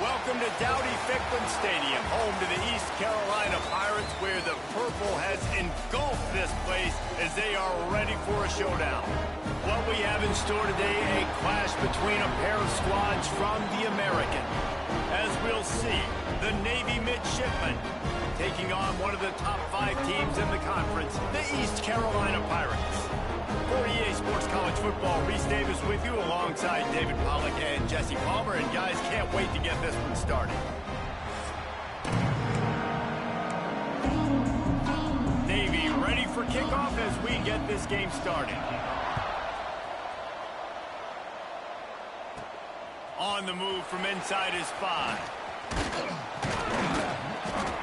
Welcome to Dowdy-Ficklen Stadium, home to the East Carolina Pirates, where the purple has engulfed this place as they are ready for a showdown. What we have in store today, a clash between a pair of squads from the American. As we'll see, the Navy midshipmen taking on one of the top 5 teams in the conference, the East Carolina Pirates. For EA Sports College Football, Reese Davis with you alongside David Pollack and Jesse Palmer. And guys, can't wait to get this one started. Navy ready for kickoff as we get this game started. On the move from inside his 5.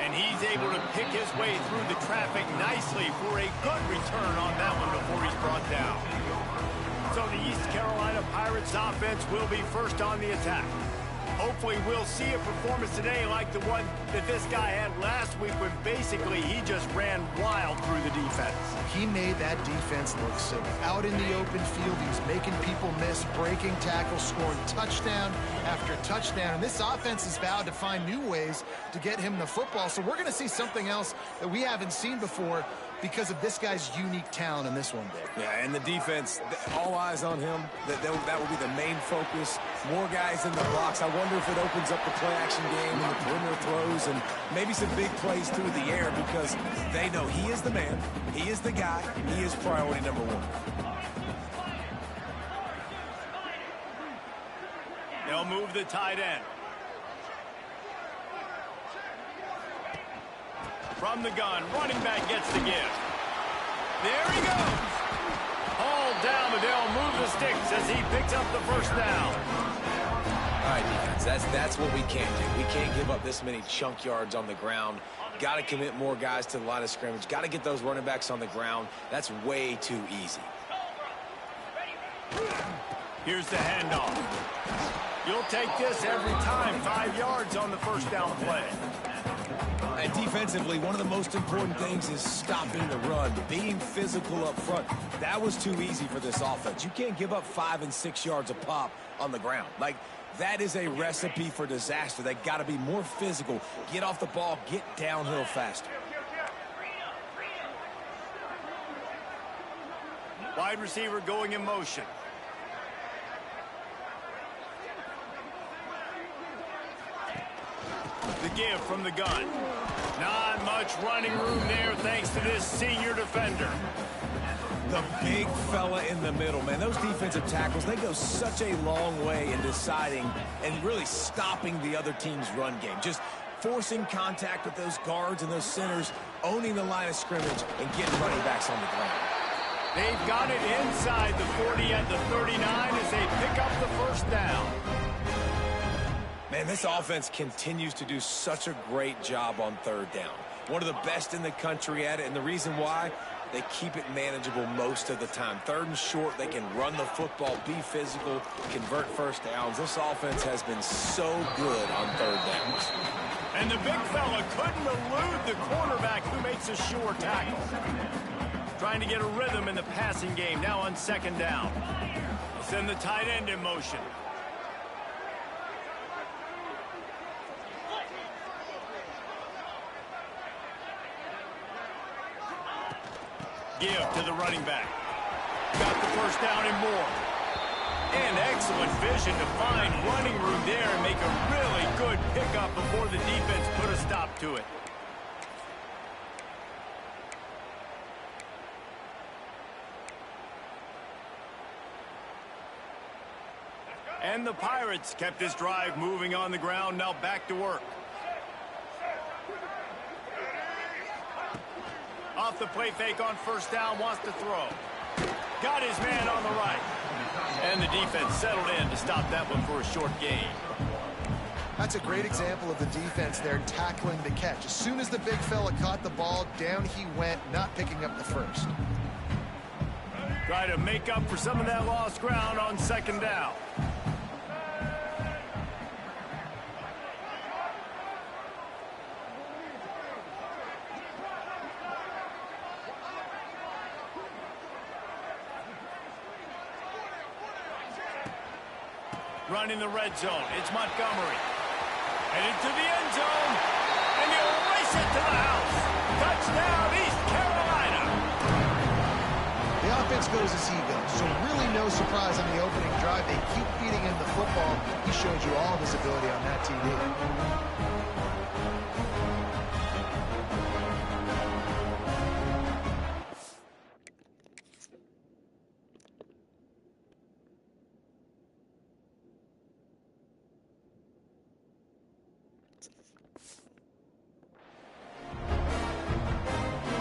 And he's able to pick his way through the traffic nicely for a good return on that one before he's brought down. So the East Carolina Pirates offense will be first on the attack. Hopefully we'll see a performance today like the one that this guy had last week when basically he just ran wild through the defense. He made that defense look silly. Out in the open field, he's making people miss, breaking tackles, scoring touchdown after touchdown. And this offense has vowed to find new ways to get him the football. So we're going to see something else that we haven't seen before because of this guy's unique talent in this one, Dave. Yeah, and the defense, all eyes on him. That will be the main focus. More guys in the box. I wonder if it opens up the play-action game and the perimeter throws and maybe some big plays through the air because they know he is the man, he is the guy, he is priority number 1. They'll move the tight end. From the gun, running back gets the give. There he goes. Hauled down, but they'll move the sticks as he picks up the first down. All right, defense, that's what we can't do. We can't give up this many chunk yards on the ground. Got to commit more guys to the line of scrimmage. Got to get those running backs on the ground. That's way too easy. Here's the handoff. You'll take this every time. 5 yards on the first down play. And defensively, one of the most important things is stopping the run, being physical up front. That was too easy for this offense. You can't give up 5 and 6 yards a pop on the ground. Like, that is a recipe for disaster. They got to be more physical, get off the ball, get downhill faster. Wide receiver going in motion. The give from the gun. Not much running room there thanks to this senior defender. The big fella in the middle, man. Those defensive tackles, they go such a long way in deciding and really stopping the other team's run game. Just forcing contact with those guards and those centers, owning the line of scrimmage, and getting running backs on the ground. They've got it inside the 40 at the 39 as they pick up the first down. Man, this offense continues to do such a great job on third down. One of the best in the country at it, and the reason why, they keep it manageable most of the time. 3rd and short, they can run the football, be physical, convert first downs. This offense has been so good on 3rd downs. And the big fella couldn't elude the cornerback who makes a sure tackle. Trying to get a rhythm in the passing game now on 2nd down. Send the tight end in motion. Give to the running back. Got the first down and more. And excellent vision to find running room there and make a really good pickup before the defense put a stop to it. And the Pirates kept this drive moving on the ground. Now back to work. Off the play fake on first down, wants to throw. Got his man on the right. And the defense settled in to stop that one for a short gain. That's a great example of the defense there tackling the catch. As soon as the big fella caught the ball, down he went, not picking up the first. Try to make up for some of that lost ground on 2nd down. Run in the red zone. It's Montgomery. Headed to the end zone, and he'll race it to the house. Touchdown, East Carolina. The offense goes as he goes, so really no surprise on the opening drive. They keep feeding him the football. He showed you all of his ability on that TV.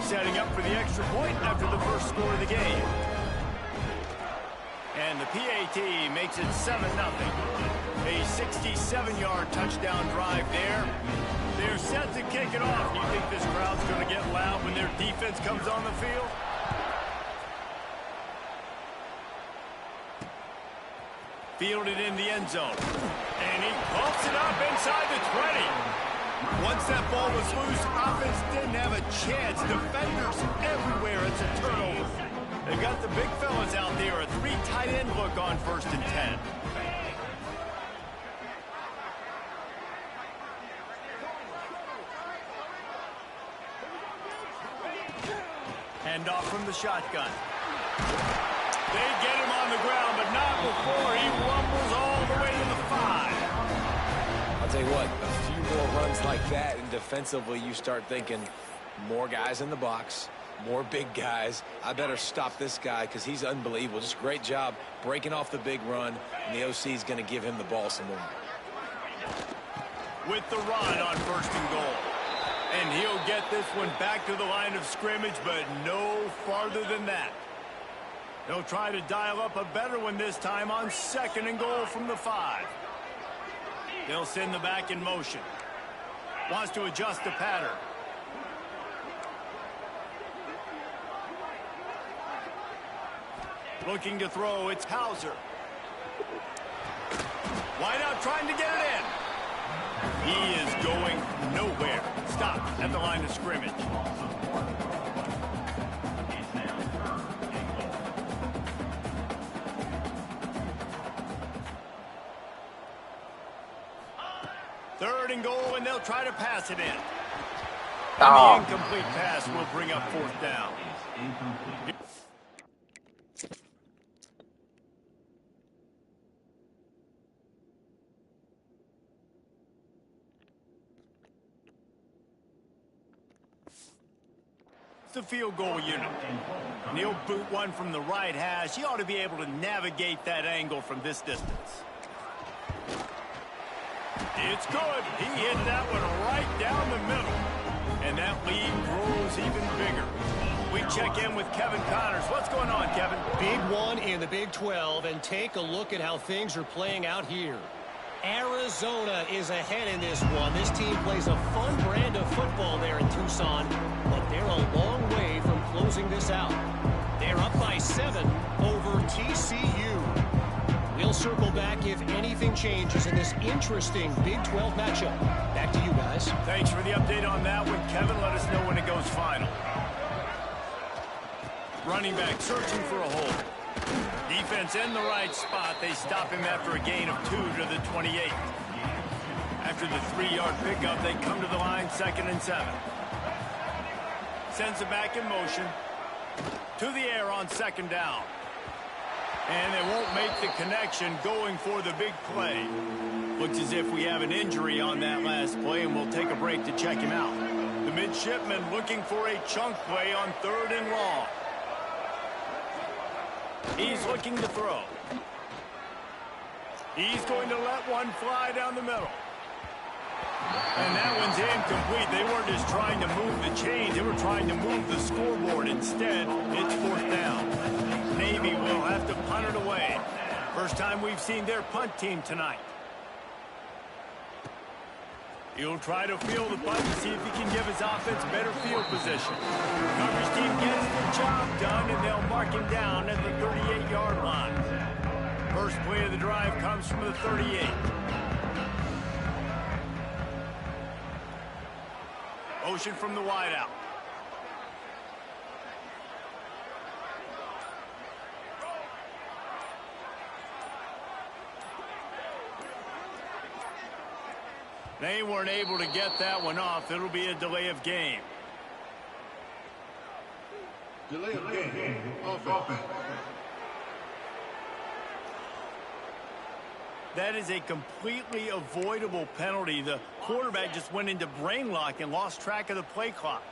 Setting up for the extra point after the first score of the game. And the PAT makes it 7-0. A 67-yard touchdown drive there. They're set to kick it off. Do you think this crowd's going to get loud when their defense comes on the field? Fielded in the end zone. And he bumps it up inside the 20. Once that ball was loose, offense didn't have a chance. Defenders everywhere. It's a turnover. They've got the big fellas out there. A 3 tight end look on 1st and 10. Hand off from the shotgun. They get him on the ground, but not before he rumbles all the way to the 5. I'll tell you what, a few more runs like that, and defensively you start thinking more guys in the box, more big guys. I better stop this guy because he's unbelievable. Just a great job breaking off the big run, and the OC is going to give him the ball some more. With the run on 1st and goal. And he'll get this one back to the line of scrimmage, but no farther than that. They'll try to dial up a better one this time on 2nd and goal from the 5. They'll send the back in motion. Wants to adjust the pattern. Looking to throw, it's Hauser. Wide out trying to get it in. He is going nowhere. Stop at the line of scrimmage. Third and goal, and they'll try to pass it in. And the incomplete pass will bring up 4th down. The field goal unit. And he'll boot one from the right hash. He ought to be able to navigate that angle from this distance. It's good. He hit that one right down the middle. And that lead grows even bigger. We check in with Kevin Connors. What's going on, Kevin? Big one in the Big 12, and take a look at how things are playing out here. Arizona is ahead in this one. This team plays a fun brand of football there in Tucson, but they're a long way from closing this out. They're up by 7 over TCU. We'll circle back if anything changes in this interesting Big 12 matchup. Back to you guys. Thanks for the update on that one, Kevin. Let us know when it goes final. Running back searching for a hole. Defense in the right spot. They stop him after a gain of 2 to the 28. After the 3-yard pickup, they come to the line 2nd and 7. Sends it back in motion. To the air on 2nd down. And they won't make the connection going for the big play. Looks as if we have an injury on that last play, and we'll take a break to check him out. The midshipman looking for a chunk play on 3rd and long. He's looking to throw. He's going to let one fly down the middle. And that one's incomplete. They weren't just trying to move the chains. They were trying to move the scoreboard. Instead, it's 4th down. Navy will have to punt it away. First time we've seen their punt team tonight. He'll try to field the punt to see if he can give his offense better field position. Coverage team gets the job done, and they'll mark him down at the 38-yard line. First play of the drive comes from the 38. Motion from the wideout. They weren't able to get that one off. It'll be a delay of game. Delay of game. Offense. That is a completely avoidable penalty. The quarterback just went into brain lock and lost track of the play clock.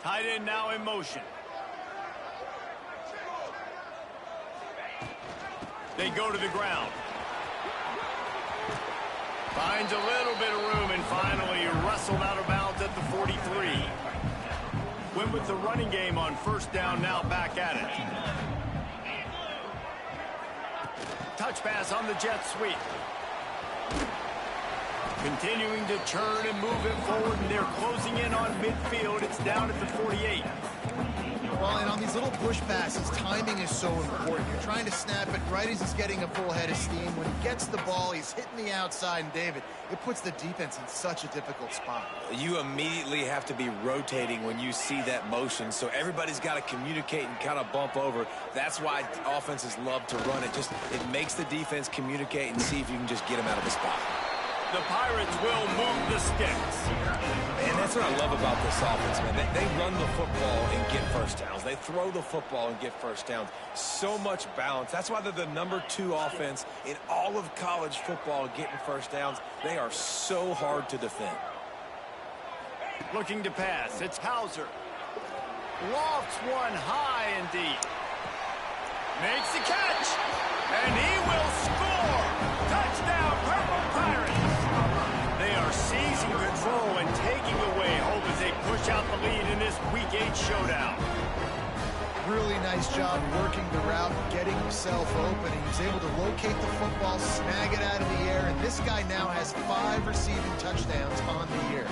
Tight end now in motion. They go to the ground. Finds a little bit of room and finally wrestled out of bounds at the 43. Went with the running game on first down, now back at it. Touch pass on the jet sweep. Continuing to turn and move it forward, and they're closing in on midfield. It's down at the 48. Well, and on these little push passes, timing is so important. You're trying to snap it right as he's getting a full head of steam. When he gets the ball, he's hitting the outside, and David, it puts the defense in such a difficult spot. You immediately have to be rotating when you see that motion, so everybody's got to communicate and kind of bump over. That's why offenses love to run it. It makes the defense communicate and see if you can just get him out of the spot. The Pirates will move the sticks. Man, that's what I love about this offense, man. They run the football and get first downs. They throw the football and get first downs. So much balance. That's why they're the #2 offense in all of college football getting first downs. They are so hard to defend. Looking to pass. It's Hauser. Lofts one high and deep. Makes the catch. And he will score. Touchdown, Purple Pirates. They are seizing control and taking away hope as they push out the lead in this Week 8 showdown. Really nice job working the route, getting himself open. He was able to locate the football, snag it out of the air, and this guy now has 5 receiving touchdowns on the year.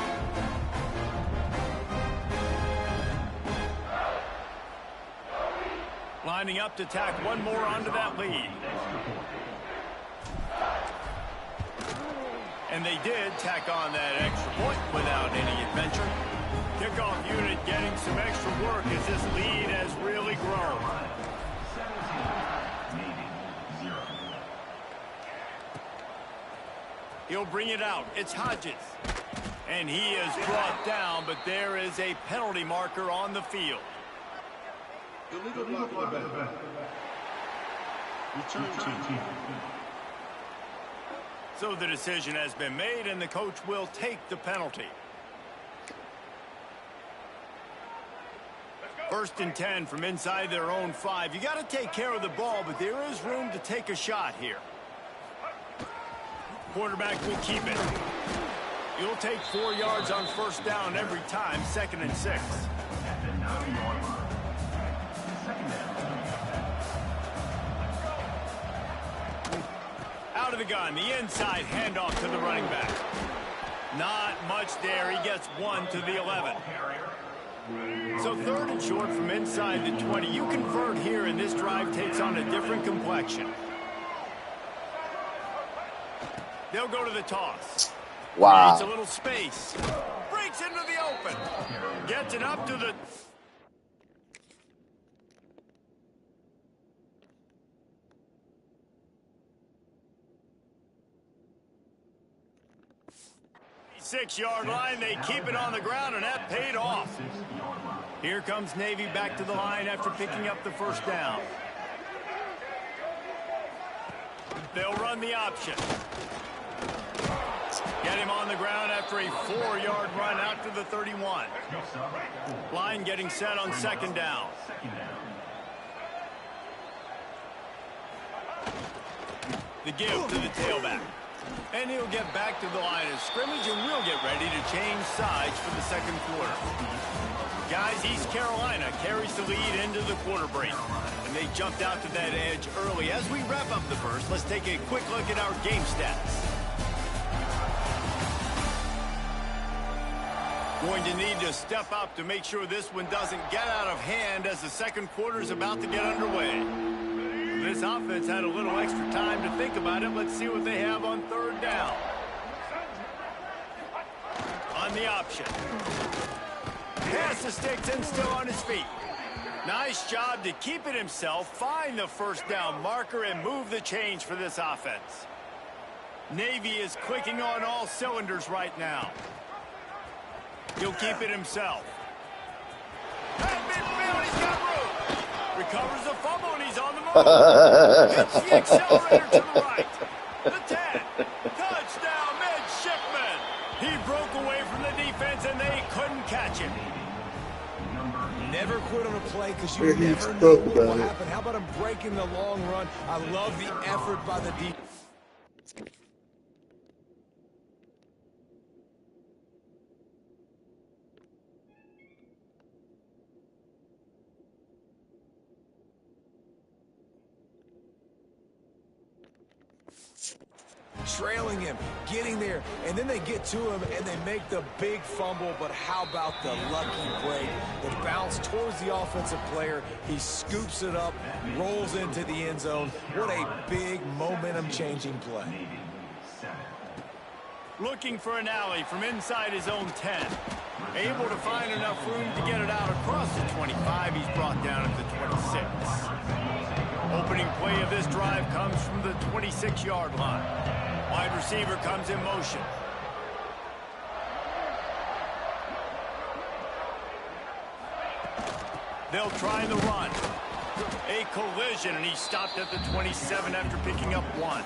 Lining up to tack one more onto that lead. And they did tack on that extra point without any adventure. Kickoff unit getting some extra work as this lead has really grown. He'll bring it out. It's Hodges. And he is brought down, but there is a penalty marker on the field. Illegal block on the back. Return team. So the decision has been made, and the coach will take the penalty. 1st and 10 from inside their own 5. You got to take care of the ball, but there is room to take a shot here. Quarterback will keep it. You'll take 4 yards on first down every time, 2nd and 6. Out of the gun, the inside handoff to the running back. Not much there. He gets 1 to the 11. So 3rd and short from inside the 20. You convert here, and this drive takes on a different complexion. They'll go to the toss. Wow. Creates a little space. Breaks into the open. Gets it up to the... Six-yard line. They keep it on the ground, and that paid off. Here comes Navy back to the line after picking up the first down. They'll run the option. Get him on the ground after a 4-yard run out to the 31. Line getting set on 2nd down. The give to the tailback. And he'll get back to the line of scrimmage, and we'll get ready to change sides for the 2nd quarter. Guys, East Carolina carries the lead into the quarter break. And they jumped out to that edge early. As we wrap up the first, let's take a quick look at our game stats. Going to need to step up to make sure this one doesn't get out of hand as the 2nd quarter is about to get underway. This offense had a little extra time to think about it. Let's see what they have on 3rd down. On the option. Pass the sticks and still on his feet. Nice job to keep it himself, find the first down marker, and move the change for this offense. Navy is clicking on all cylinders right now. He'll keep it himself. At midfield, he's got room. Recovers the fumble, and he's on the move. Hits the accelerator to the right. The 10. Touchdown, midshipman. He broke away from the defense, and they couldn't catch him. Never quit on a play because you never know what will happen. How about him breaking the long run? I love the effort by the defense. Trailing him, getting there, and then they get to him and they make the big fumble. But how about the lucky break? The bounce towards the offensive player. He scoops it up, rolls into the end zone. What a big momentum-changing play. Looking for an alley from inside his own 10. Able to find enough room to get it out across the 25. He's brought down at the 26. Opening play of this drive comes from the 26-yard line. Wide receiver comes in motion. They'll try the run. A collision, and he's stopped at the 27 after picking up 1.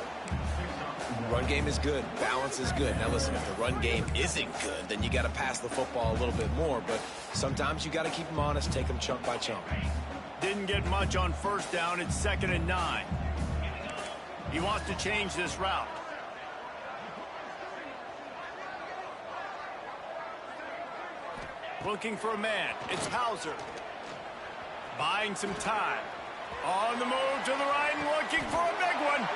Run game is good. Balance is good. Now listen, if the run game isn't good, then you got to pass the football a little bit more. But sometimes you got to keep them honest, take them chunk by chunk. Didn't get much on first down. It's 2nd and 9. He wants to change this route. Looking for a man. It's Hauser. Buying some time. On the move to the right and looking for a big one.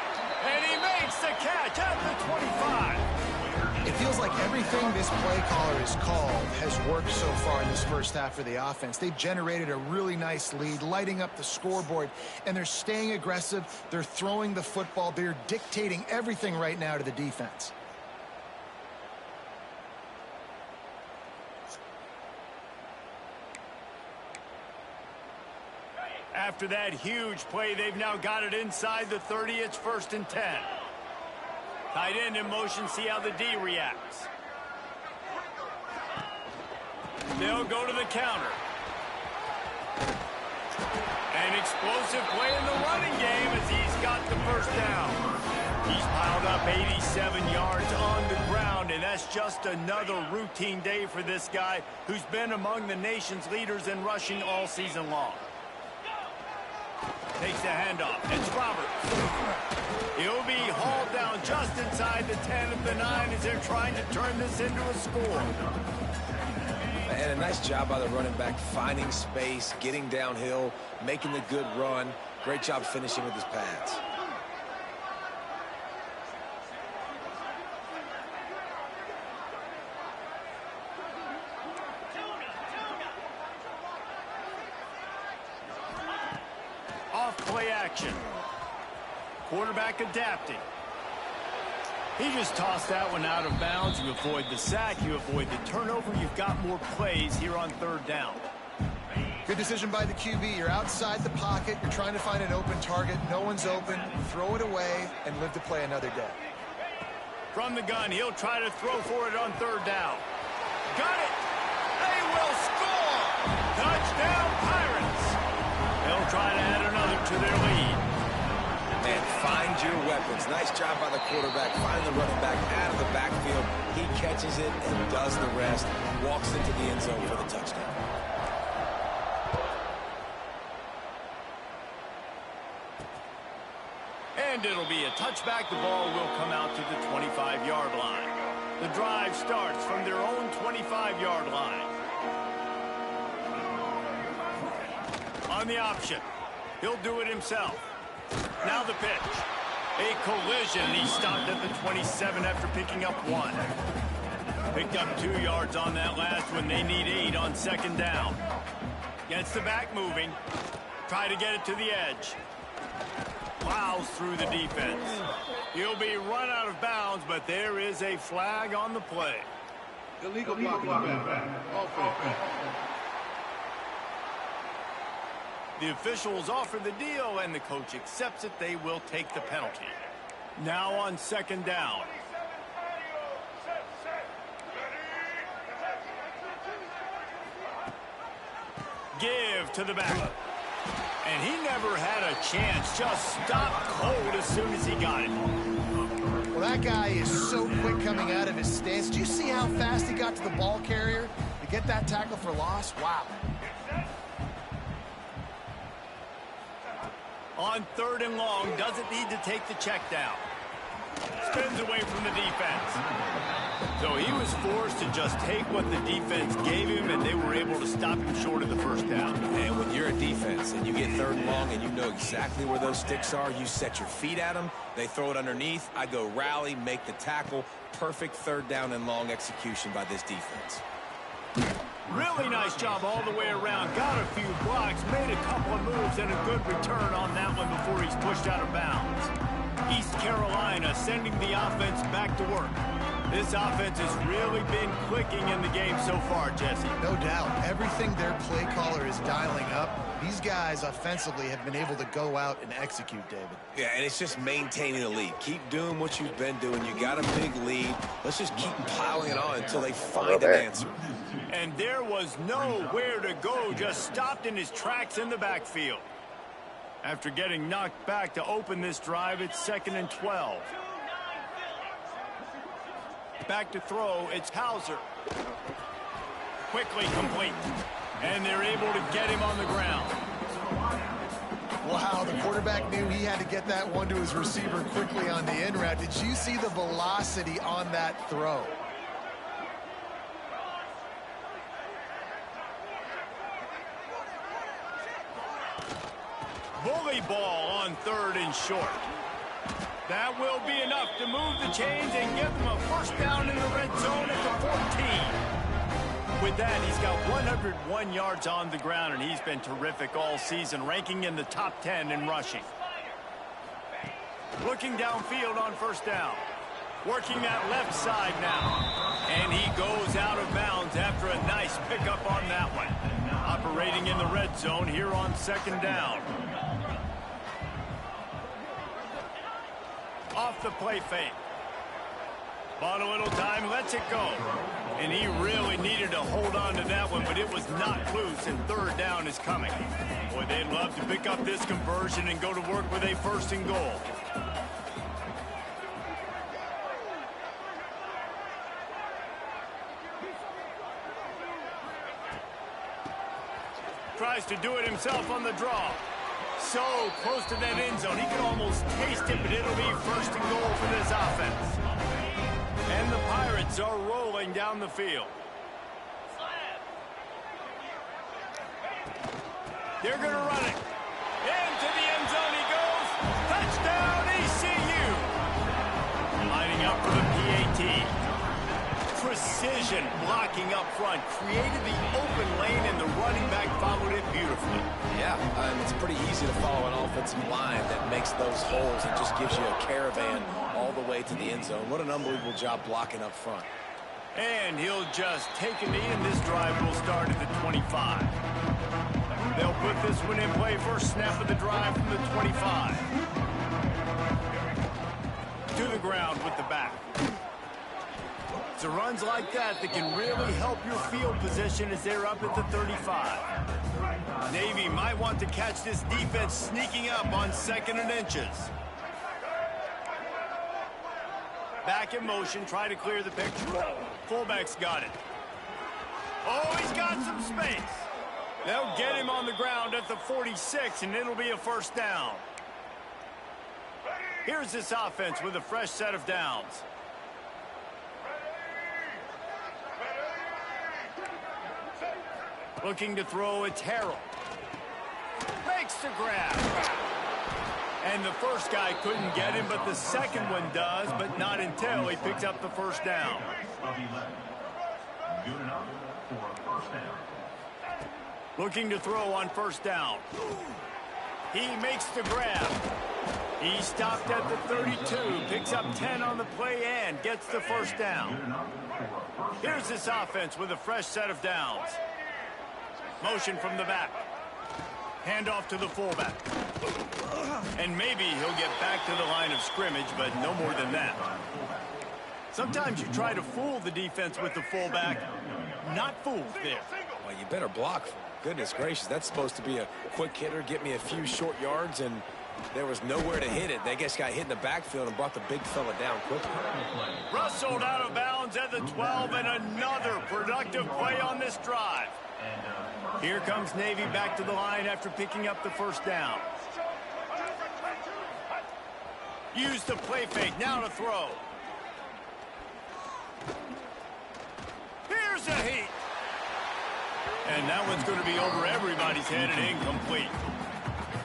And he makes the catch at the 25. It feels like everything this play caller has called has worked so far in this first half for the offense. They've generated a really nice lead, lighting up the scoreboard, and they're staying aggressive. They're throwing the football. They're dictating everything right now to the defense. After that huge play, they've now got it inside the 30. It's 1st and 10. Tight end in motion, see how the D reacts. They'll go to the counter. An explosive play in the running game as he's got the first down. He's piled up 87 yards on the ground, and that's just another routine day for this guy who's been among the nation's leaders in rushing all season long. Takes the handoff. It's Roberts. He'll be hauled down just inside the 10 of the 9 as they're trying to turn this into a score. And a nice job by the running back, finding space, getting downhill, making the good run. Great job finishing with his pads. Play action. Quarterback adapting. He just tossed that one out of bounds. You avoid the sack. You avoid the turnover. You've got more plays here on 3rd down. Good decision by the QB. You're outside the pocket. You're trying to find an open target. No one's open. Throw it away and live to play another day. From the gun, he'll try to throw for it on 3rd down. Got it. They will score. Touchdown, Pirates. They'll try to add another to their lead. And find your weapons. Nice job by the quarterback. Find the running back out of the backfield. He catches it and does the rest. Walks into the end zone for the touchdown. And it'll be a touchback. The ball will come out to the 25-yard line. The drive starts from their own 25-yard line. On the option. He'll do it himself. Now the pitch. A collision. He stopped at the 27 after picking up 1. Picked up 2 yards on that last one. They need 8 on 2nd down. Gets the back moving. Try to get it to the edge. Plows through the defense. He'll be run out of bounds, but there is a flag on the play. Illegal blocking back. Offense. The officials offer the deal, and the coach accepts it. They will take the penalty. Now on second down. Give to the back. And he never had a chance. Just stopped cold as soon as he got it. Well, that guy is so quick coming out of his stance. Do you see how fast he got to the ball carrier to get that tackle for loss? Wow. On third and long, doesn't need to take the check down. Spins away from the defense. So he was forced to just take what the defense gave him, and they were able to stop him short of the first down. And when you're a defense and you get third and long and you know exactly where those sticks are, you set your feet at them, they throw it underneath, I go rally, make the tackle. Perfect third down and long execution by this defense. Really nice job all the way around. Got a few blocks, made a couple of moves, and a good return on that one before he's pushed out of bounds. East Carolina sending the offense back to work. This offense has really been clicking in the game so far, Jesse. No doubt. Everything their play caller is dialing up, these guys offensively have been able to go out and execute, David. Yeah, and it's just maintaining the lead. Keep doing what you've been doing. You got a big lead. Let's just keep piling it on until they find an answer. And there was nowhere to go, just stopped in his tracks in the backfield. After getting knocked back to open this drive, it's 2nd and 12. Back to throw, it's Hauser. Quickly complete. And they're able to get him on the ground. Wow, the quarterback knew he had to get that one to his receiver quickly on the in route. Did you see the velocity on that throw? Bully ball on third and short. That will be enough to move the chains and give them a first down in the red zone at the 14. With that, he's got 101 yards on the ground, and he's been terrific all season, ranking in the top 10 in rushing. Looking downfield on first down. Working that left side now. And he goes out of bounds after a nice pickup on that one. Operating in the red zone here on second down. Off the play fake. Bought a little time, lets it go. And he really needed to hold on to that one, but it was knocked loose, and third down is coming. Boy, they'd love to pick up this conversion and go to work with a first and goal. Tries to do it himself on the draw. So close to that end zone. He can almost taste it, but it'll be first and goal for this offense. And the Pirates are rolling down the field. They're going to run it. Into the end zone he goes. Touchdown, ECU. Lining up for the PAT. Precision blocking up front. Created the open lane, and the running back followed it beautifully. Yeah, it's pretty easy to follow an offensive line that makes those holes and just gives you a caravan all the way to the end zone. What an unbelievable job blocking up front. And he'll just take a knee, and this drive will start at the 25. They'll put this one in play. First snap of the drive from the 25. To the ground with the back. It's runs like that that can really help your field position as they're up at the 35. Navy might want to catch this defense sneaking up on 2nd and inches. Back in motion, try to clear the picture. Fullback's got it. Oh, he's got some space. They'll get him on the ground at the 46, and it'll be a first down. Here's this offense with a fresh set of downs. Looking to throw, it's Harrell. Makes the grab. And the first guy couldn't get him, but the second one does, but not until he picks up the first down. Looking to throw on first down. He makes the grab. He stopped at the 32, picks up 10 on the play and gets the first down. Here's this offense with a fresh set of downs. Motion from the back. Hand off to the fullback. And maybe he'll get back to the line of scrimmage, but no more than that. Sometimes you try to fool the defense with the fullback. Not fooled there. Well, you better block. Goodness gracious, that's supposed to be a quick hitter, get me a few short yards, and there was nowhere to hit it. They just got hit in the backfield and brought the big fella down quickly. Rustled out of bounds at the 12, and another productive play on this drive. Here comes Navy back to the line after picking up the first down. Use the play fake, now to throw. Here's a heat. And that one's going to be over everybody's head and incomplete.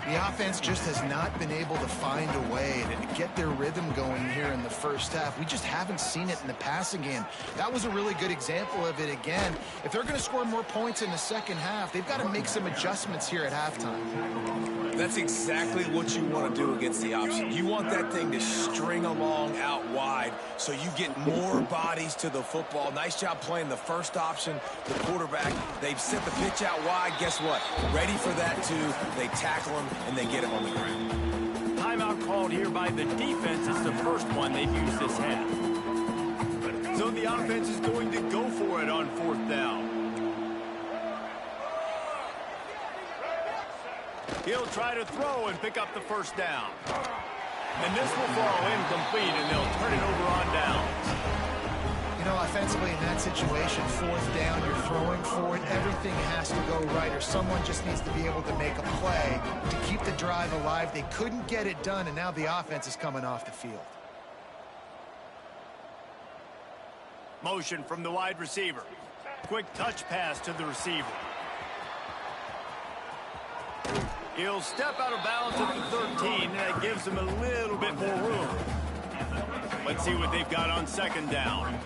The offense just has not been able to find a way to get their rhythm going here in the first half. We just haven't seen it in the passing game. That was a really good example of it again. If they're going to score more points in the second half, they've got to make some adjustments here at halftime. That's exactly what you want to do against the option. You want that thing to string along out wide so you get more bodies to the football. Nice job playing the first option, the quarterback. They've set the pitch out wide. Guess what? Ready for that too. They tackle him and they get him on the ground. Timeout called here by the defense. It's the first one they've used this half. So the offense is going to go for it on fourth down. He'll try to throw and pick up the first down. And this will fall incomplete, and they'll turn it over on downs. You know, offensively in that situation, fourth down, you're throwing for it, everything has to go right, or someone just needs to be able to make a play to keep the drive alive. They couldn't get it done, and now the offense is coming off the field. Motion from the wide receiver. Quick touch pass to the receiver. He'll step out of bounds at the 13, and that gives him a little bit more room. Let's see what they've got on second down.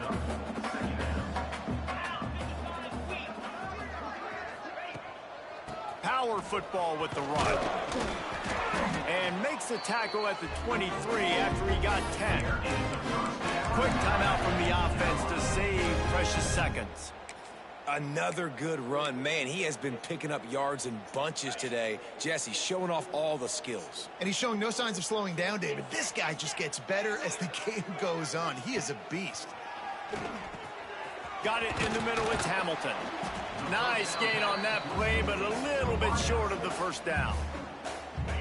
Power football with the run. And makes the tackle at the 23 after he got 10. Quick timeout from the offense to save precious seconds. Another good run. Man, he has been picking up yards in bunches today. Jesse showing off all the skills. And he's showing no signs of slowing down, David. This guy just gets better as the game goes on. He is a beast. Got it in the middle. It's Hamilton. Nice gain on that play, but a little bit short of the first down.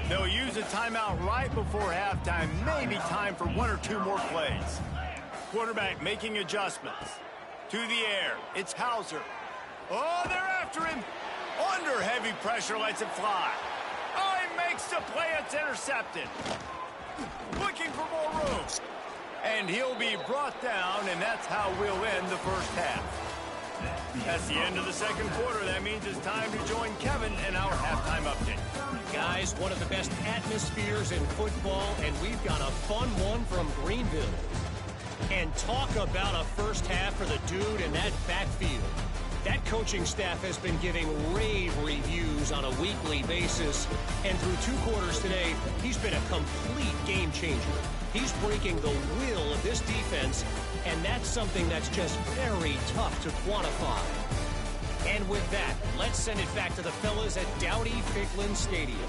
They'll use a timeout right before halftime. Maybe time for one or two more plays. Quarterback making adjustments. To the air. It's Hauser. Oh, they're after him. Under heavy pressure, lets it fly. Oh, he makes the play. It's intercepted. Looking for more room. And he'll be brought down, and that's how we'll end the first half. That's the end of the second quarter. That means it's time to join Kevin in our halftime update. Guys, one of the best atmospheres in football, and we've got a fun one from Greenville. And talk about a first half for the dude in that backfield. That coaching staff has been giving rave reviews on a weekly basis. And through two quarters today, he's been a complete game changer. He's breaking the will of this defense, and that's something that's just very tough to quantify. And with that, let's send it back to the fellas at Dowdy-Ficklin Stadium.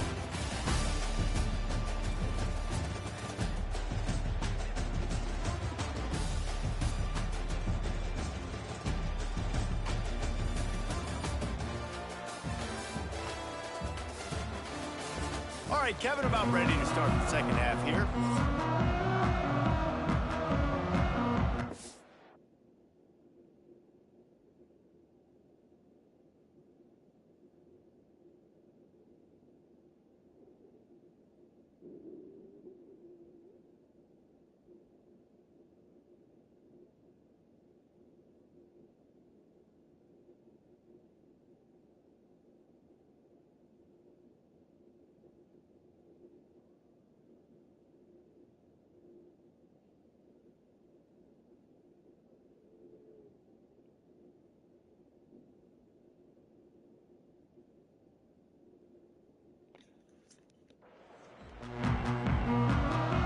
All right, Kevin, about ready to start the second half here.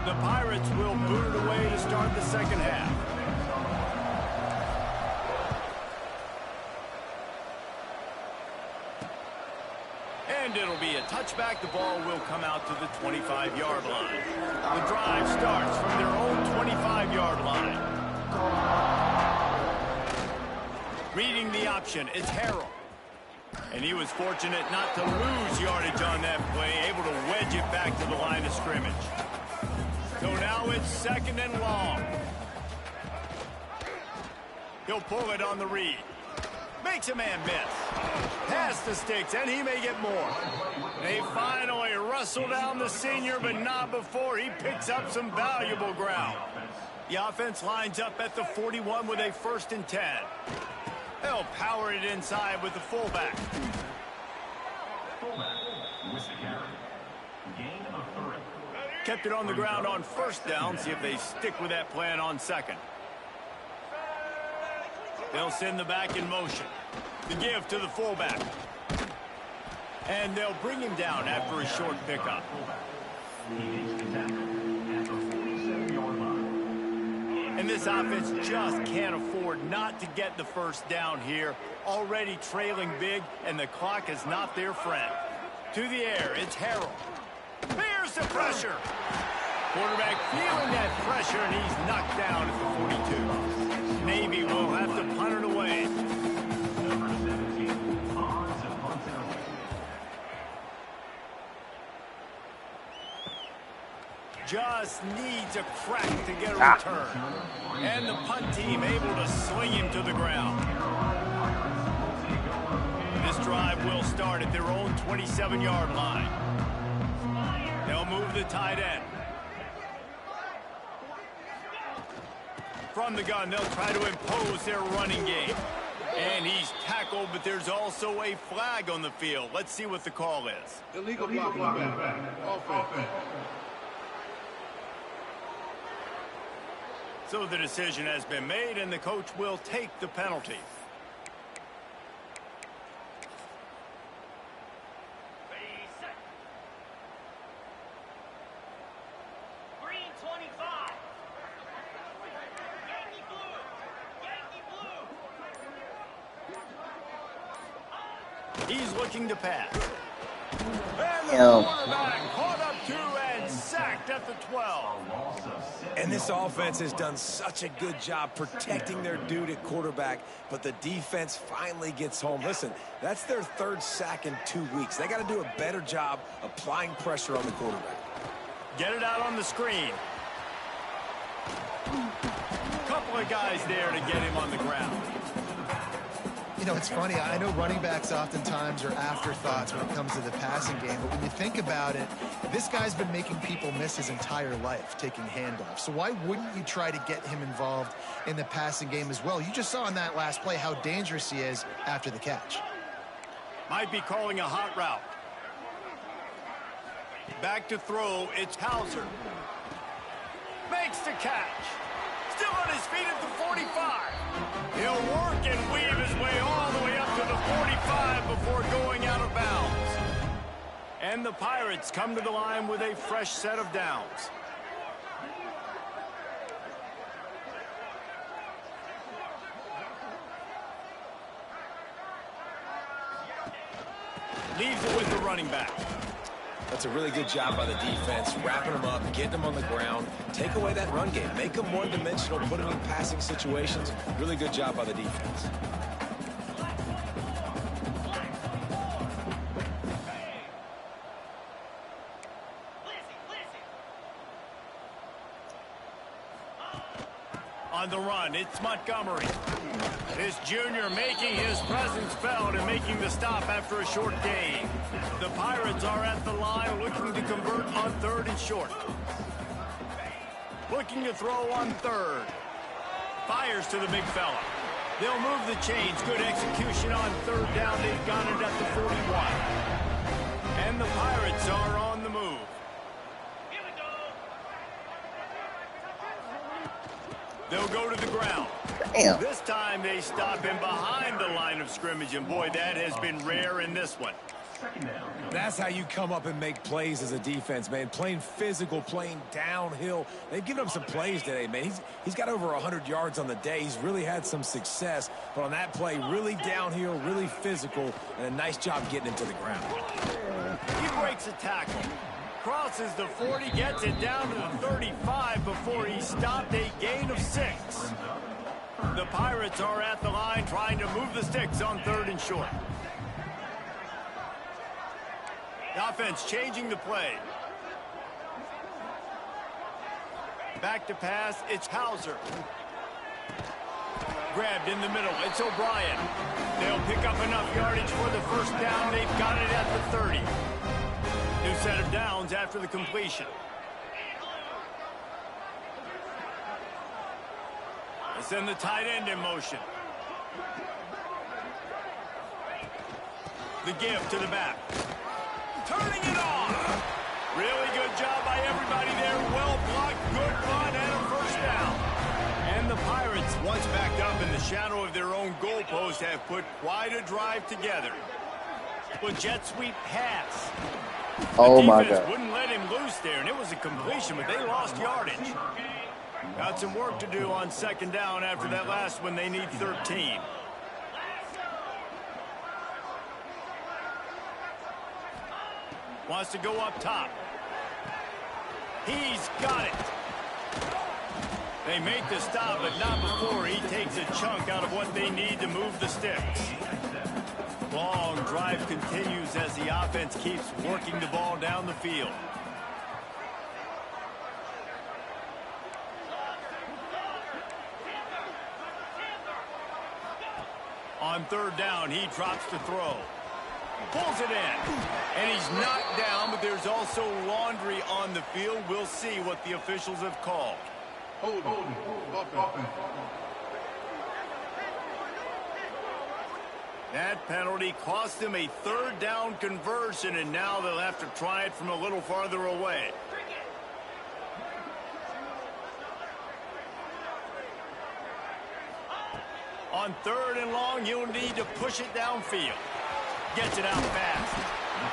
The Pirates will boot it away to start the second half. And it'll be a touchback. The ball will come out to the 25-yard line. The drive starts from their own 25-yard line. Reading the option, it's Harrell. And he was fortunate not to lose yardage on that play, able to wedge it back to the line of scrimmage. So now it's second and long. He'll pull it on the read. Makes a man miss. Pass the sticks, and he may get more. They finally wrestle down the senior, but not before he picks up some valuable ground. The offense lines up at the 41 with a 1st and 10. They'll power it inside with the fullback. Kept it on the ground on 1st down. See if they stick with that plan on 2nd. They'll send the back in motion. The give to the fullback. And they'll bring him down after a short pickup. And this offense just can't afford not to get the 1st down here. Already trailing big, and the clock is not their friend. To the air, it's Harrell. Here's the pressure. Quarterback feeling that pressure, and he's knocked down at the 42. Navy will have to punt it away. Just needs a crack to get a return. And the punt team able to sling him to the ground. This drive will start at their own 27-yard line. They'll move the tight end. From the gun, they'll try to impose their running game. And he's tackled, but there's also a flag on the field. Let's see what the call is. Illegal blocking back. Offense. So the decision has been made, and the coach will take the penalty. Green 25. Yankee blue. Yankee blue. He's looking to pass. And the quarterback caught up to and sacked at the 12. And this offense has done such a good job protecting their dude at quarterback, but the defense finally gets home. Listen, that's their 3rd sack in 2 weeks. They got to do a better job applying pressure on the quarterback. Get it out on the screen. Couple of guys there to get him on the ground. You know, it's funny. I know running backs oftentimes are afterthoughts when it comes to the passing game, but when you think about it, this guy's been making people miss his entire life taking handoffs. So why wouldn't you try to get him involved in the passing game as well? You just saw in that last play how dangerous he is after the catch. Might be calling a hot route. Back to throw, it's Hauser. Makes the catch. Still on his feet at the 45. He'll work and weave his way all the way up to the 45 before going out of bounds. And the Pirates come to the line with a fresh set of downs. Leaves it with the running back. That's a really good job by the defense, wrapping them up, getting them on the ground, take away that run game, make them one-dimensional, put them in passing situations. Really good job by the defense. On the run, it's Montgomery. This junior making his presence felt and making the stop after a short gain. The Pirates are at the line looking to convert on 3rd and short. Looking to throw on 3rd. Fires to the big fella. They'll move the chains. Good execution on 3rd down. They've got it at the 41. And the Pirates are on the move. They'll go to the ground. Damn. This time they stop him behind the line of scrimmage, and boy, that has been rare in this one. That's how you come up and make plays as a defense, man. Playing physical, playing downhill. They've given him some plays today, man. He's got over 100 yards on the day. He's really had some success. But on that play, really downhill, really physical, and a nice job getting him to the ground. He breaks a tackle. Crosses the 40, gets it down to the 35 before he stopped, a gain of 6. The Pirates are at the line trying to move the sticks on 3rd and short. The offense changing the play. Back to pass, it's Hauser. Grabbed in the middle, it's O'Brien. They'll pick up enough yardage for the first down. They've got it at the 30. New set of downs after the completion. They send the tight end in motion. The give to the back. Turning it on. Really good job by everybody there. Well blocked, good run, and a first down. And the Pirates, once backed up in the shadow of their own goalpost, have put quite a drive together. With jet sweep pass. Oh my defense God. wouldn't let him loose there, and it was a completion, but they lost yardage. Got some work to do on 2nd down after that last one. They need 13. Wants to go up top. He's got it. They make the stop, but not before he takes a chunk out of what they need to move the sticks. Long drive continues as the offense keeps working the ball down the field. On 3rd down, he drops to throw. Pulls it in. And he's knocked down, but there's also laundry on the field. We'll see what the officials have called. Hold on. Offense. That penalty cost them a 3rd down conversion, and now they'll have to try it from a little farther away. On 3rd and long, he'll need to push it downfield. Gets it out fast.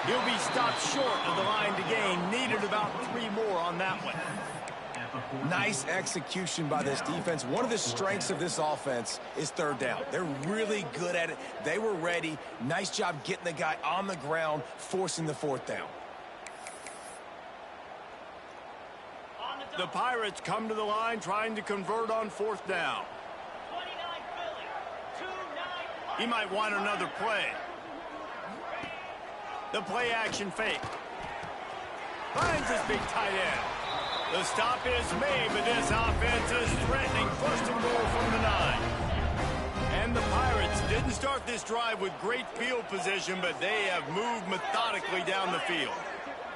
He'll be stopped short of the line to gain. Needed about 3 more on that one. Nice execution by this defense. One of the strengths of this offense is 3rd down. They're really good at it. They were ready. Nice job getting the guy on the ground, forcing the 4th down. The Pirates come to the line trying to convert on 4th down. He might want another play. The play action fake. Finds his big tight end. The stop is made, but this offense is threatening 1st and goal from the 9. And the Pirates didn't start this drive with great field position, but they have moved methodically down the field.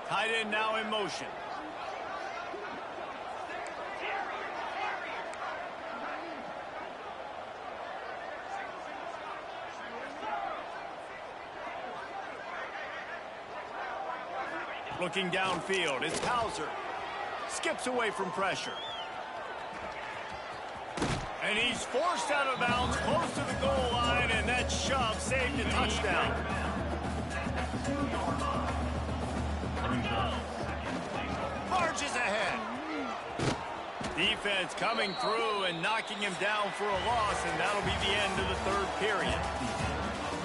Tight end now in motion. Looking downfield, it's Hauser. Skips away from pressure. And he's forced out of bounds close to the goal line, and that shove saved a touchdown. Marches ahead. Defense coming through and knocking him down for a loss, and that'll be the end of the 3rd period.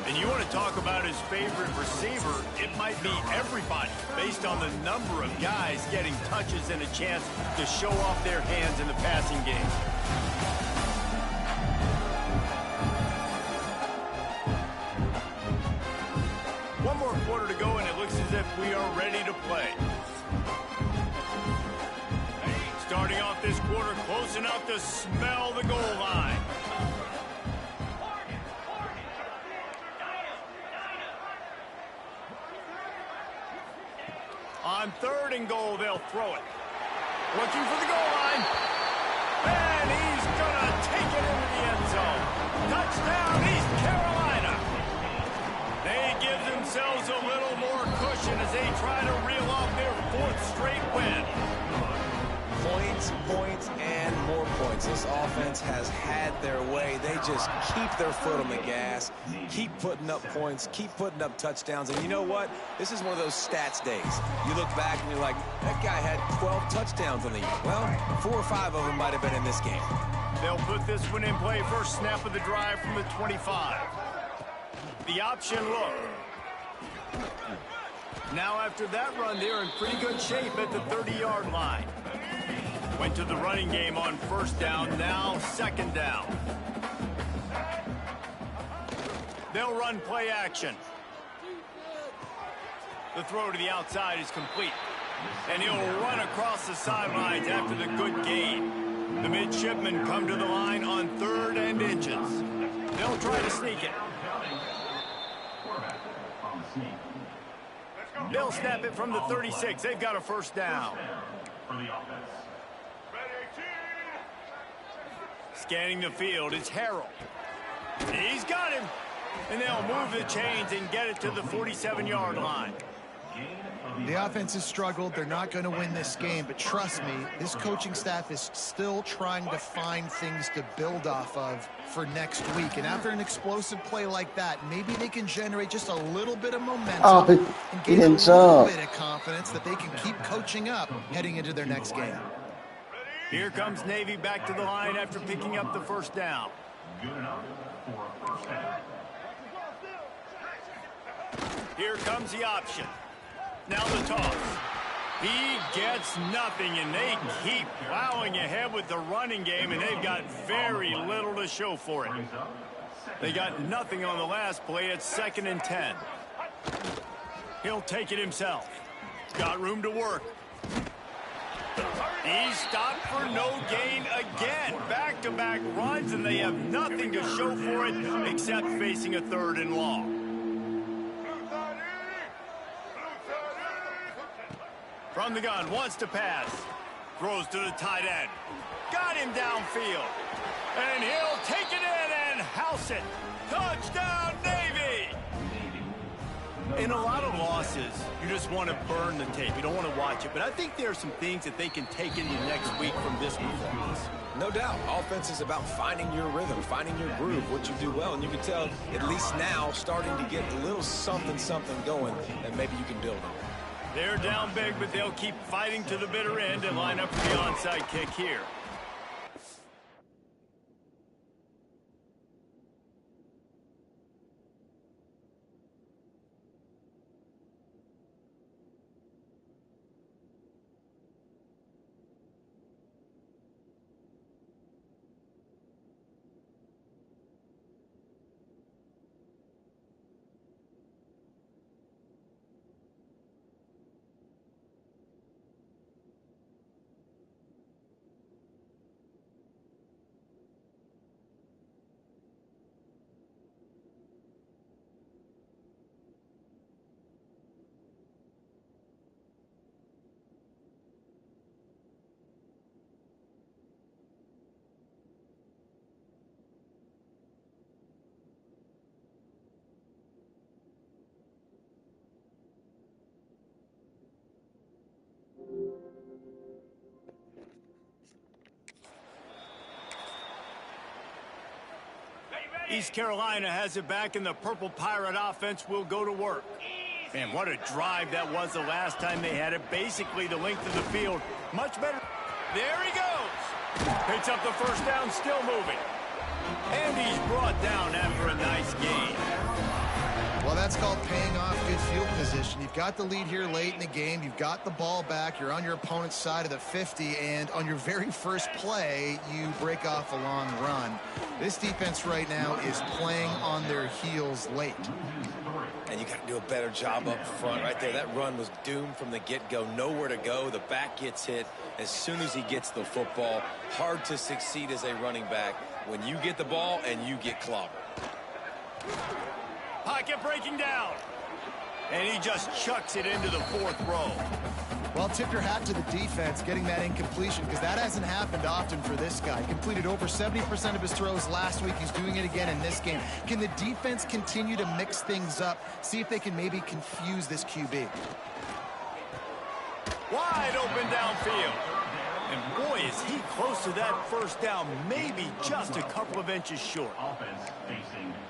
And you want to talk about his favorite receiver, it might be everybody based on the number of guys getting touches and a chance to show off their hands in the passing game. One more quarter to go, and it looks as if we are ready to play. Starting off this quarter close enough to smell the goal line. On 3rd and goal, they'll throw it. Looking for the goal line. And he's going to take it into the end zone. Touchdown, East Carolina. They give themselves a little more cushion as they try to reel off their 4th straight win. Points, points, and more points. This offense has had their way. They just keep their foot on the gas, keep putting up points, keep putting up touchdowns. And you know what? This is one of those stats days. You look back and you're like, that guy had 12 touchdowns on the year. Well, 4 or 5 of them might have been in this game. They'll put this one in play. First snap of the drive from the 25. The option look. Now after that run, they're in pretty good shape at the 30-yard line. Went to the running game on first down, now second down. They'll run play action. The throw to the outside is complete. And he'll run across the sidelines after the good gain. The midshipmen come to the line on 3rd and inches. They'll try to sneak it. They'll snap it from the 36. They've got a first down. Scanning the field, it's Harrell. He's got him. And they'll move the chains and get it to the 47-yard line. The offense has struggled. They're not going to win this game, but trust me, this coaching staff is still trying to find things to build off of for next week. And after an explosive play like that, maybe they can generate just a little bit of momentum and gain a little bit of confidence that they can keep coaching up heading into their next game. Here comes Navy back to the line after picking up the first down. Here comes the option. Now the toss. He gets nothing, and they keep plowing ahead with the running game, and they've got very little to show for it. They got nothing on the last play. It's 2nd and 10. He'll take it himself. Got room to work. He's stopped for no gain again. Back-to-back runs, and they have nothing to show for it except facing a 3rd and long. From the gun, wants to pass. Throws to the tight end. Got him downfield. And he'll take it in and house it. Touchdown, Navy! In a lot of losses, you just want to burn the tape. You don't want to watch it. But I think there are some things that they can take into next week from this performance. No doubt. Offense is about finding your rhythm, finding your groove, what you do well. And you can tell, at least now, starting to get a little something going that maybe you can build on. They're down big, but they'll keep fighting to the bitter end and line up for the onside kick here. East Carolina has it back, and the Purple Pirate offense will go to work. Man, what a drive that was the last time they had it. Basically the length of the field. Much better. There he goes. Picks up the first down, still moving. And he's brought down after a nice gain. Well, that's called paying off good field position. You've got the lead here late in the game. You've got the ball back. You're on your opponent's side of the 50, and on your very first play, you break off a long run. This defense right now is playing on their heels late. And you got to do a better job up front right there. That run was doomed from the get-go. Nowhere to go. The back gets hit as soon as he gets the football. Hard to succeed as a running back when you get the ball and you get clobbered. Pocket breaking down. And he just chucks it into the 4th row. Well, tip your hat to the defense getting that incompletion, because that hasn't happened often for this guy. Completed over 70% of his throws last week. He's doing it again in this game. Can the defense continue to mix things up? See if they can maybe confuse this QB. Wide open downfield. And boy, is he close to that first down, maybe just a couple of inches short.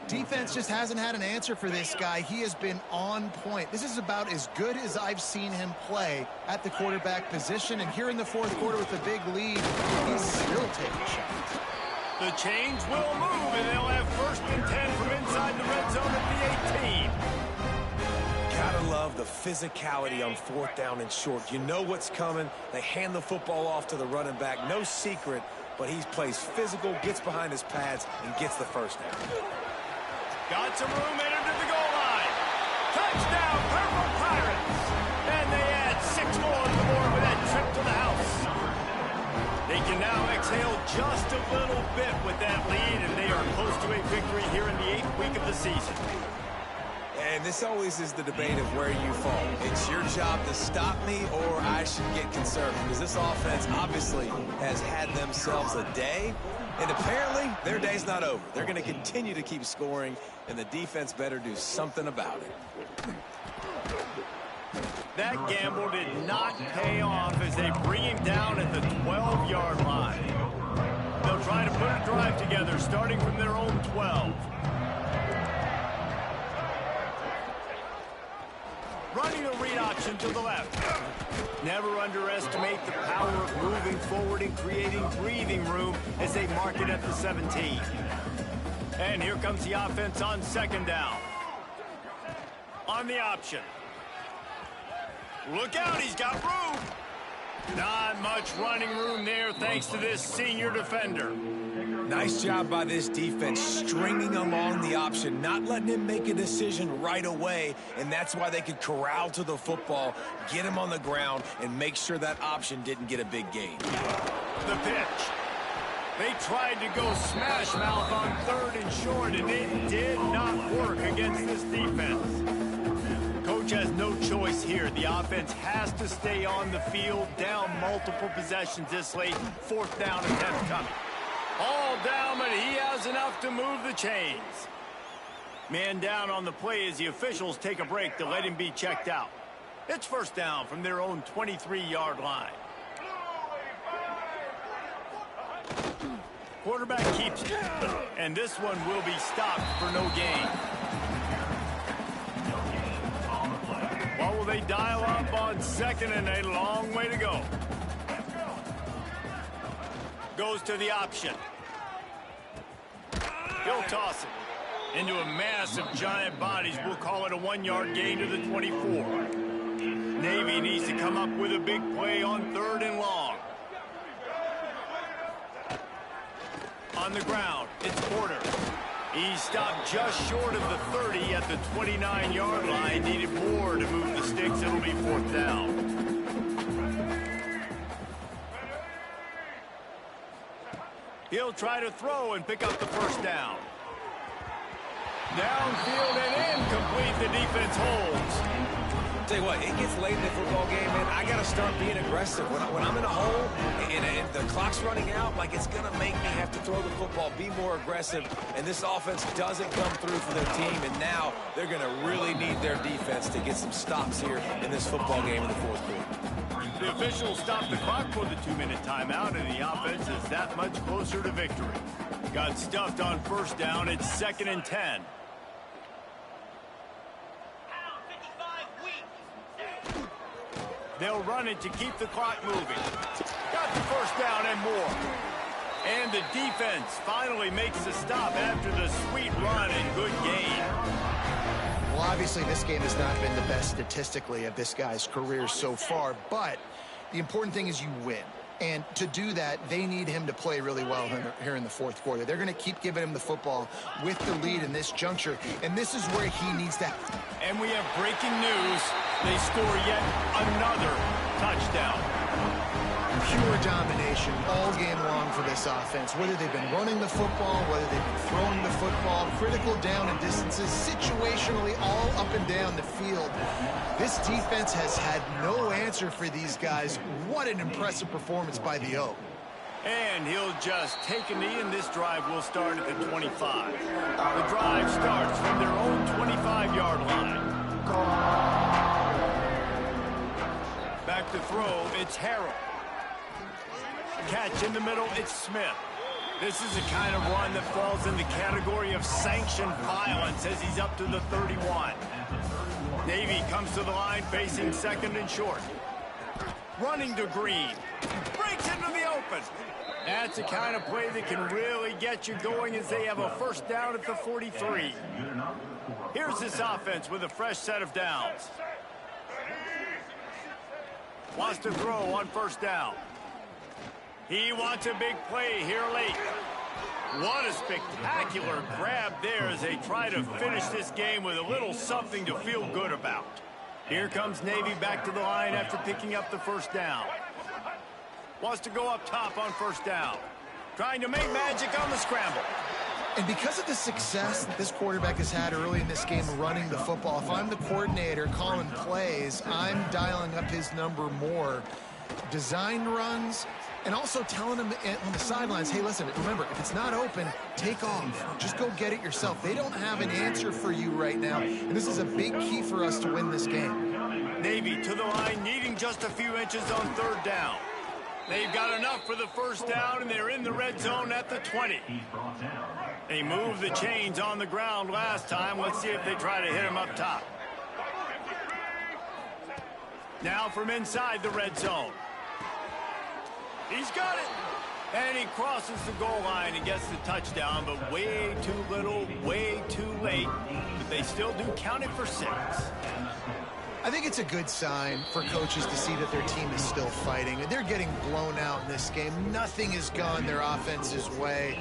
Defense just hasn't had an answer for this guy. He has been on point. This is about as good as I've seen him play at the quarterback position. And here in the fourth quarter with a big lead, he's still taking shots. The chains will move, and they'll have 1st and 10 from inside the red zone at the 18. Gotta love the physicality on 4th down and short. You know what's coming. They hand the football off to the running back. No secret, but he plays physical, gets behind his pads, and gets the 1st down. Got some room into the goal line. Touchdown, Purple Pirates. And they add 6 more on the board with that trip to the house. They can now exhale just a little bit with that lead, and they are close to a victory here in the 8th week of the season. And this always is the debate of where you fall. It's your job to stop me, or I should get conservative. Because this offense obviously has had themselves a day, and apparently their day's not over. They're going to continue to keep scoring, and the defense better do something about it. That gamble did not pay off as they bring him down at the 12-yard line. They'll try to put a drive together starting from their own 12. Running a read option to the left. Never underestimate the power of moving forward and creating breathing room as they mark it at the 17. And here comes the offense on 2nd down. On the option. Look out, he's got room. Not much running room there thanks to this senior defender. Nice job by this defense stringing along the option, not letting him make a decision right away, and that's why they could corral to the football, get him on the ground, and make sure that option didn't get a big gain. The pitch. They tried to go smash mouth on 3rd and short, and it did not work against this defense. Coach has no choice here. The offense has to stay on the field, down multiple possessions this late. 4th down attempt coming. All down, but he has enough to move the chains. Man down on the play as the officials take a break to let him be checked out. It's 1st down from their own 23-yard line. Quarterback keeps it, and this one will be stopped for no gain. What will they dial up on 2nd and a long way to go? Goes to the option. He'll toss it into a mass of giant bodies. We'll call it a 1-yard gain to the 24. Navy needs to come up with a big play on 3rd and long. On the ground, it's Porter. He stopped just short of the 30 at the 29-yard line. Needed more to move the sticks. It'll be 4th down. He'll try to throw and pick up the 1st down. Downfield and incomplete. The defense holds. Tell you what, it gets late in the football game, man. I got to start being aggressive. When I'm in a hole and the clock's running out, like, it's going to make me have to throw the football, be more aggressive. And this offense doesn't come through for their team, and now they're going to really need their defense to get some stops here in this football game in the 4th quarter. The officials stopped the clock for the 2-minute timeout, and the offense is that much closer to victory. Got stuffed on 1st down. It's 2nd and 10. They'll run it to keep the clock moving. Got the 1st down and more. And the defense finally makes the stop after the sweet run and good gain. Well, obviously, this game has not been the best statistically of this guy's career so far, but the important thing is you win. And to do that, they need him to play really well here in the 4th quarter. They're going to keep giving him the football with the lead in this juncture, and this is where he needs to. And we have breaking news. They score yet another touchdown. Pure domination all game long for this offense. Whether they've been running the football, whether they've been throwing the football, critical down and distances, situationally all up and down the field. This defense has had no answer for these guys. What an impressive performance by the O. And he'll just take a knee, and this drive will start at the 25. The drive starts from their own 25-yard line. Back to throw, it's Harrell. Catch in the middle, it's Smith. This is the kind of run that falls in the category of sanctioned violence as he's up to the 31. Navy comes to the line facing second and short. Running to Green. Breaks into the open. That's the kind of play that can really get you going as they have a first down at the 43. Here's this offense with a fresh set of downs. Wants to throw on first down. He wants a big play here late. What a spectacular grab there as they try to finish this game with a little something to feel good about. Here comes Navy back to the line after picking up the first down. Wants to go up top on first down. Trying to make magic on the scramble. And because of the success that this quarterback has had early in this game running the football, if I'm the coordinator calling plays, I'm dialing up his number more. Design runs, and also telling him on the sidelines, hey, listen, remember, if it's not open, take off. Just go get it yourself. They don't have an answer for you right now, and this is a big key for us to win this game. Navy to the line, needing just a few inches on third down. They've got enough for the first down, and they're in the red zone at the 20. They moved the chains on the ground last time. Let's see if they try to hit him up top. Now from inside the red zone. He's got it. And he crosses the goal line and gets the touchdown, but way too little, way too late. But they still do count it for 6. I think it's a good sign for coaches to see that their team is still fighting. They're getting blown out in this game. Nothing has gone their offense's way.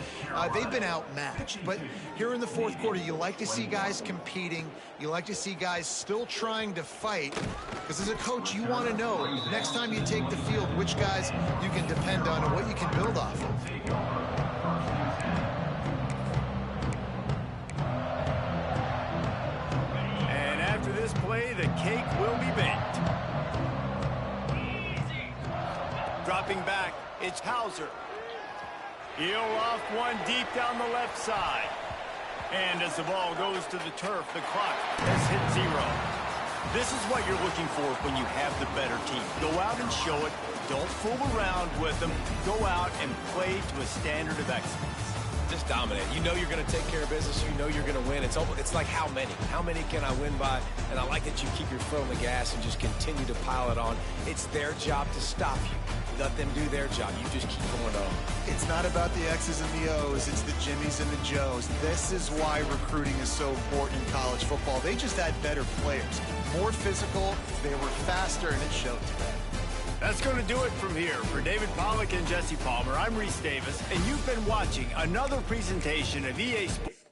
They've been outmatched. But here in the fourth quarter, you like to see guys competing. You like to see guys still trying to fight. Because as a coach, you want to know next time you take the field which guys you can depend on and what you can build off of. This play, the cake will be baked. Dropping back, it's Hauser. He'll off one deep down the left side. And as the ball goes to the turf, the clock has hit 0. This is what you're looking for when you have the better team. Go out and show it. Don't fool around with them. Go out and play to a standard of excellence. Just dominate. You know you're going to take care of business. You know you're going to win. It's like how many? How many can I win by? And I like that you keep your foot on the gas and just continue to pile it on. It's their job to stop you. Let them do their job. You just keep going on. It's not about the X's and the O's. It's the Jimmies and the Joes. This is why recruiting is so important in college football. They just had better players. More physical. They were faster, and it showed today. That's going to do it from here. For David Pollack and Jesse Palmer, I'm Reese Davis, and you've been watching another presentation of EA Sports.